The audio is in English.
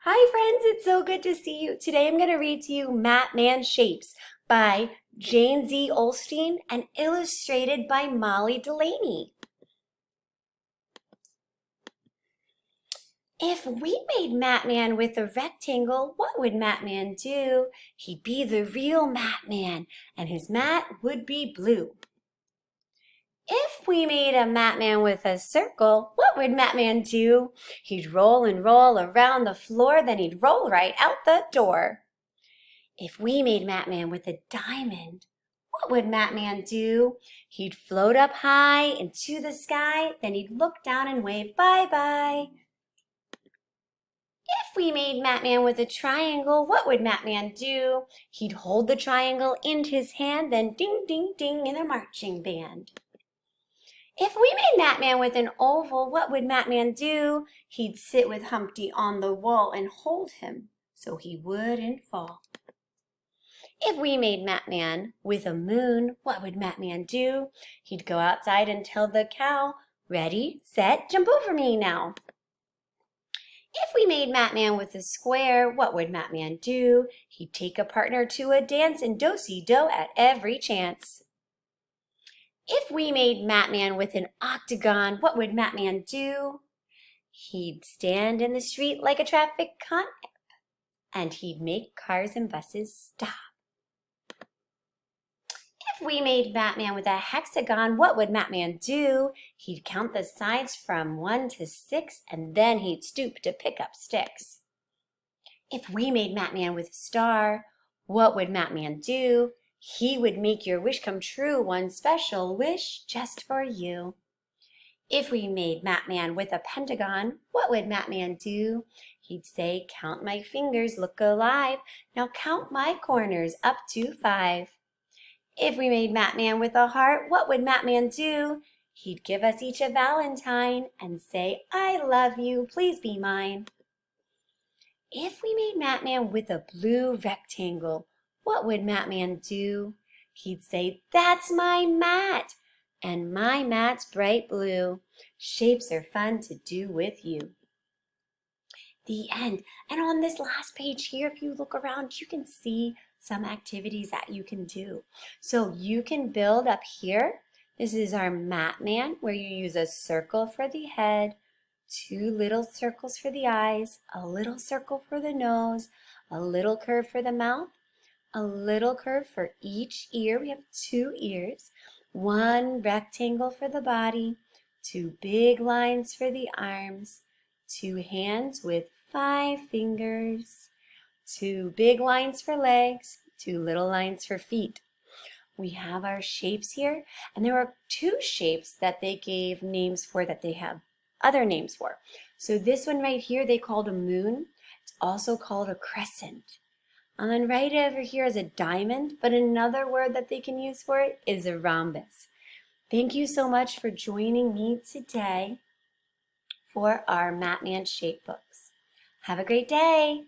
Hi friends, it's so good to see you. Today I'm going to read to you Matman Shapes by Jane Z. Olstein and illustrated by Molly Delaney. If we made Matman with a rectangle, what would Matman do? He'd be the real Matman, and his mat would be blue. If we made a Matman with a circle, what would Matman do? He'd roll and roll around the floor, then he'd roll right out the door. If we made Matman with a diamond, what would Matman do? He'd float up high into the sky, then he'd look down and wave bye-bye. If we made Matman with a triangle, what would Matman do? He'd hold the triangle in his hand, then ding, ding, ding in a marching band. If we made Matman with an oval, what would Matman do? He'd sit with Humpty on the wall and hold him so he wouldn't fall. If we made Matman with a moon, what would Matman do? He'd go outside and tell the cow, "Ready, set, jump over me now." If we made Matman with a square, what would Matman do? He'd take a partner to a dance and do-si-do at every chance. If we made Matman with an octagon, what would Matman do? He'd stand in the street like a traffic cop, and he'd make cars and buses stop. If we made Matman with a hexagon, what would Matman do? He'd count the sides from 1 to 6, and then he'd stoop to pick up sticks. If we made Matman with a star, what would Matman do? He would make your wish come true, one special wish just for you. If we made Matman with a pentagon, what would Matman do? He'd say, "Count my fingers, look alive. Now count my corners up to 5. If we made Matman with a heart, what would Matman do? He'd give us each a valentine and say, "I love you, please be mine." If we made Matman with a blue rectangle, what would Matman do? He'd say, "That's my mat, and my mat's bright blue. Shapes are fun to do with you." The end. And on this last page here, if you look around, you can see some activities that you can do. So you can build up here. This is our Matman, where you use a circle for the head, 2 little circles for the eyes, a little circle for the nose, a little curve for the mouth, a little curve for each ear. We have 2 ears, 1 rectangle for the body, 2 big lines for the arms, 2 hands with 5 fingers, 2 big lines for legs, 2 little lines for feet. We have our shapes here, and there are 2 shapes that they gave names for that they have other names for. So this one right here they called a moon. It's also called a crescent. And then right over here is a diamond, but another word that they can use for it is a rhombus. Thank you so much for joining me today for our Matman shape books. Have a great day.